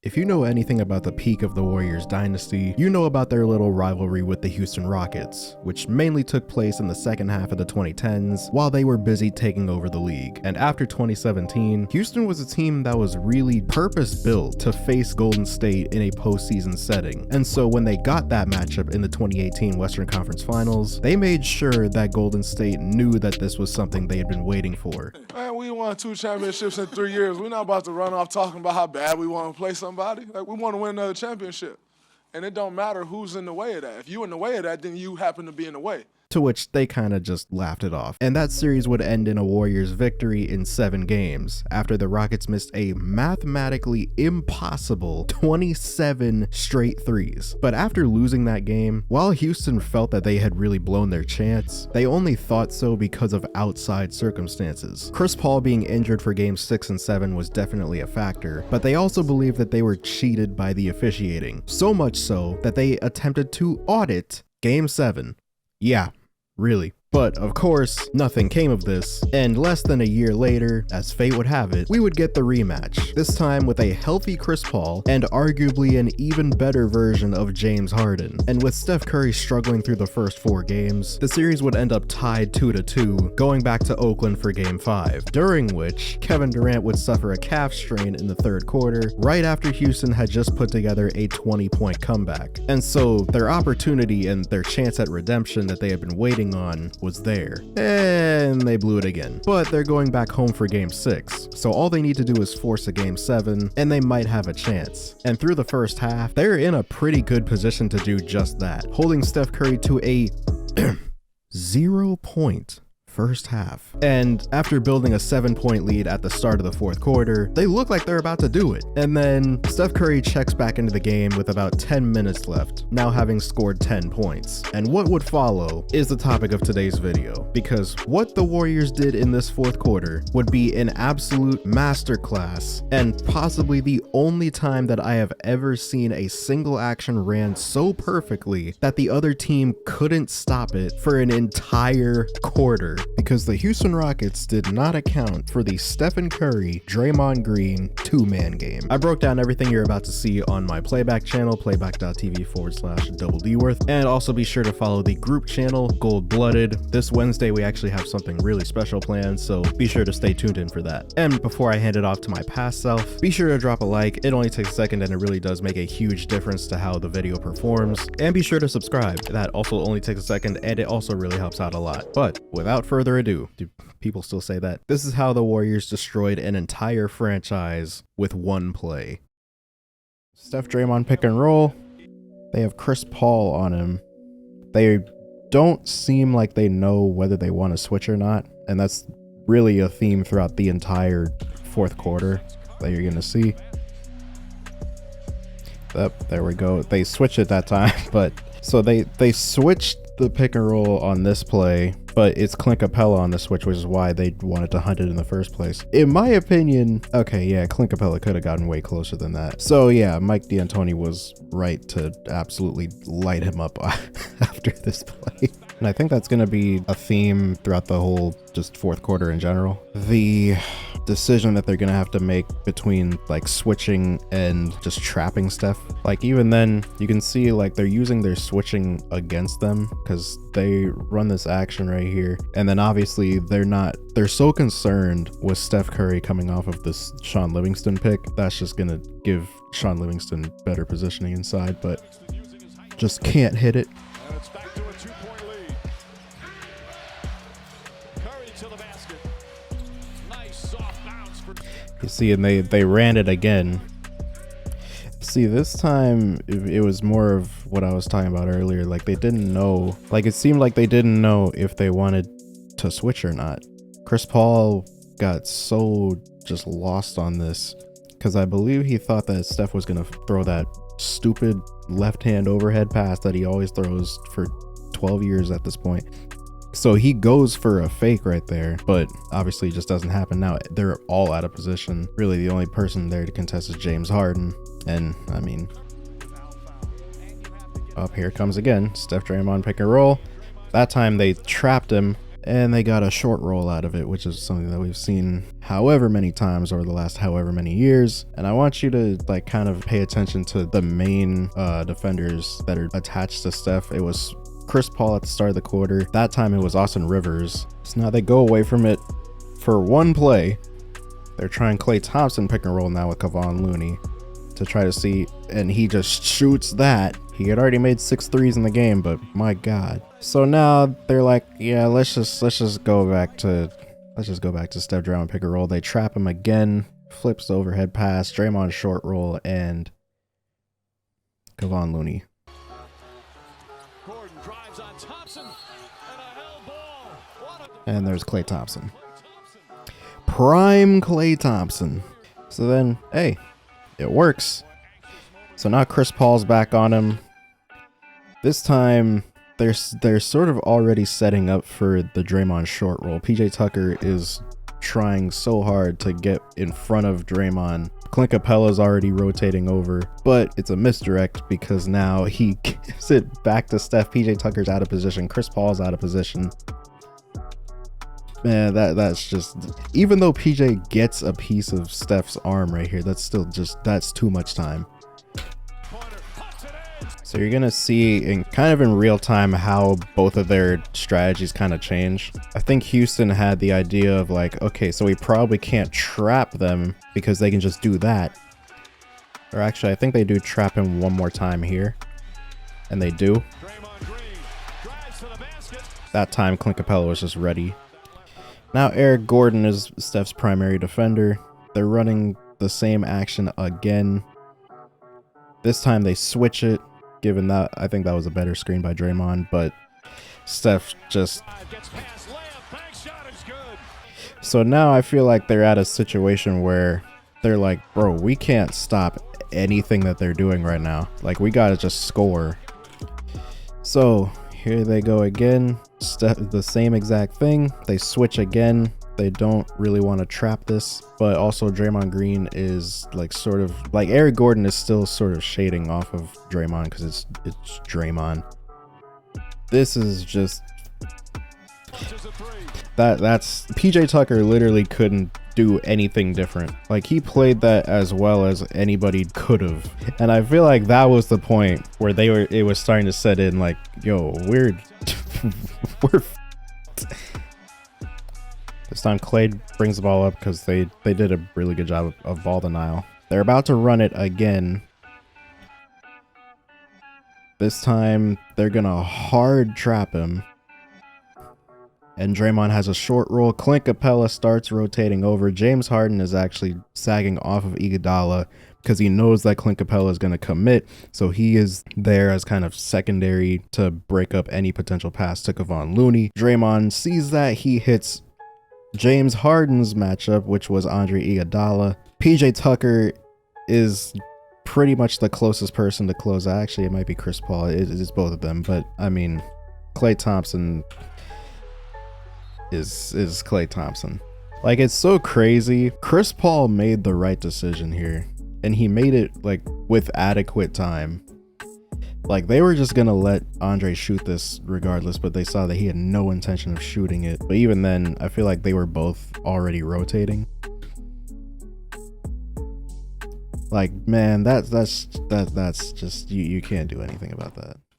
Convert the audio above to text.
If you know anything about the peak of the Warriors dynasty, you know about their little rivalry with the Houston Rockets, which mainly took place in the second half of the 2010s while they were busy taking over the league. And after 2017, Houston was a team that was really purpose-built to face Golden State in a postseason setting. And so when they got that matchup in the 2018 Western Conference Finals, they made sure that Golden State knew that this was something they had been waiting for. Man, we won 2 championships in 3 years. We're not about to run off talking about how bad we want to play somebody. Like, we want to win another championship. And it don't matter who's in the way of that. If you in the way of that, then you happen to be in the way. To which they kind of just laughed it off. And that series would end in a Warriors victory in 7 games, after the Rockets missed a mathematically impossible 27 straight threes. But after losing that game, while Houston felt that they had really blown their chance, they only thought so because of outside circumstances. Chris Paul being injured for games 6 and 7 was definitely a factor, but they also believed that they were cheated by the officiating. So much so that they attempted to audit Game 7. Yeah, really. But of course, nothing came of this, and less than a year later, as fate would have it, we would get the rematch, this time with a healthy Chris Paul and arguably an even better version of James Harden. And with Steph Curry struggling through the first 4 games, the series would end up tied 2-2, going back to Oakland for Game 5, during which Kevin Durant would suffer a calf strain in the 3rd quarter, right after Houston had just put together a 20-point comeback. And so their opportunity and their chance at redemption that they had been waiting on was there, and they blew it again. But they're going back home for Game 6, so all they need to do is force a Game 7, and they might have a chance. And through the first half, they're in a pretty good position to do just that, holding Steph Curry to a 0-point first half. And after building a 7-point lead at the start of the 4th quarter, they look like they're about to do it. And then Steph Curry checks back into the game with about 10 minutes left, now having scored 10 points. And what would follow is the topic of today's video, because what the Warriors did in this 4th quarter would be an absolute masterclass, and possibly the only time that I have ever seen a single action ran so perfectly that the other team couldn't stop it for an entire quarter. Because the Houston Rockets did not account for the Stephen Curry Draymond Green 2-man game. I broke down everything you're about to see on my playback channel, playback.tv/DoubleDworth, and also be sure to follow the group channel, Gold Blooded. This Wednesday we actually have something really special planned, so be sure to stay tuned in for that. And before I hand it off to my past self, be sure to drop a like. It only takes a second and it really does make a huge difference to how the video performs. And be sure to subscribe. That also only takes a second and it also really helps out a lot. But without further ado, do people still say that? This is how the Warriors destroyed an entire franchise with one play. Steph Draymond pick and roll. They have Chris Paul on him. They don't seem like they know whether they want to switch or not, and that's really a theme throughout the entire 4th quarter that you're gonna see. Yep, there we go. They switched it that time, but so they switched the pick and roll on this play, but it's Clint Capella on the switch, which is why they wanted to hunt it in the first place. In my opinion, okay, yeah, Clint Capella could have gotten way closer than that. So yeah, Mike D'Antoni was right to absolutely light him up after this play. And I think that's going to be a theme throughout the whole just 4th quarter in general. The decision that they're going to have to make between like switching and just trapping Steph. Like even then you can see like they're using their switching against them because they run this action right here. And then obviously they're so concerned with Steph Curry coming off of this Sean Livingston pick. That's just going to give Sean Livingston better positioning inside, but just can't hit it. And it's back to a 2-point lead. Curry to the basket. Nice soft bounce for... You see, and they ran it again. See, this time it was more of what I was talking about earlier. Like they didn't know, like it seemed like they didn't know if they wanted to switch or not. Chris Paul got so just lost on this because I believe he thought that Steph was going to throw that stupid left hand overhead pass that he always throws for 12 years at this point. So he goes for a fake right there, but obviously it just doesn't happen. Now they're all out of position. Really the only person there to contest is James Harden. And I mean, up here comes again Steph Draymond pick and roll. That time they trapped him And they got a short roll out of it, which is something that we've seen however many times over the last however many years. And I want you to like kind of pay attention to the main defenders that are attached to Steph. It was Chris Paul at the start of the quarter. That time it was Austin Rivers. So now they go away from it for one play. They're trying Klay Thompson pick and roll now with Kevon Looney to try to see, and he just shoots that. He had already made 6 threes in the game, but my God. So now they're like, yeah, let's just go back to Steph Draymond pick and roll. They trap him again, flips the overhead pass, Draymond short roll, and Kevon Looney. Gordon drives on Thompson and a hell ball. And there's Klay Thompson. Prime Klay Thompson. So then, hey, it works. So now Chris Paul's back on him. This time, they're sort of already setting up for the Draymond short roll. PJ Tucker is trying so hard to get in front of Draymond. Clint Capella's already rotating over, but it's a misdirect because now he gives it back to Steph. PJ Tucker's out of position. Chris Paul's out of position. Man, that's just, even though PJ gets a piece of Steph's arm right here, that's still just, that's too much time. So you're gonna see in kind of in real time how both of their strategies kind of change. I think Houston had the idea of like, okay, so we probably can't trap them because they can just do that. Or actually, I think they do trap him one more time here. And they do. That time, Clint Capella was just ready. Now Eric Gordon is Steph's primary defender. They're running the same action again. This time they switch it, given that I think that was a better screen by Draymond, but Steph just... So now I feel like they're at a situation where they're like, bro, we can't stop anything that they're doing right now. Like, we gotta just score. So here they go again. Steph, the same exact thing. They switch again. They don't really want to trap this, but also Draymond Green is like sort of like Eric Gordon is still sort of shading off of Draymond because it's Draymond. This is just that's PJ Tucker literally couldn't do anything different. Like, he played that as well as anybody could have, and I feel like that was the point where it was starting to set in like, yo, we're This time Klay brings the ball up because they did a really good job of ball denial. They're about to run it again. This time they're gonna hard trap him. And Draymond has a short roll. Clint Capella starts rotating over. James Harden is actually sagging off of Iguodala because he knows that Clint Capella is going to commit. So he is there as kind of secondary to break up any potential pass to Kevon Looney. Draymond sees that. He hits James Harden's matchup, which was Andre Iguodala. PJ Tucker is pretty much the closest person to close. Actually, it might be Chris Paul. It's both of them. But I mean, Klay Thompson is Klay Thompson. Like, it's so crazy. Chris Paul made the right decision here, and he made it like with adequate time. Like, they were just gonna let Andre shoot this regardless, but they saw that he had no intention of shooting it. But even then, I feel like they were both already rotating. Like, man, that's just you can't do anything about that.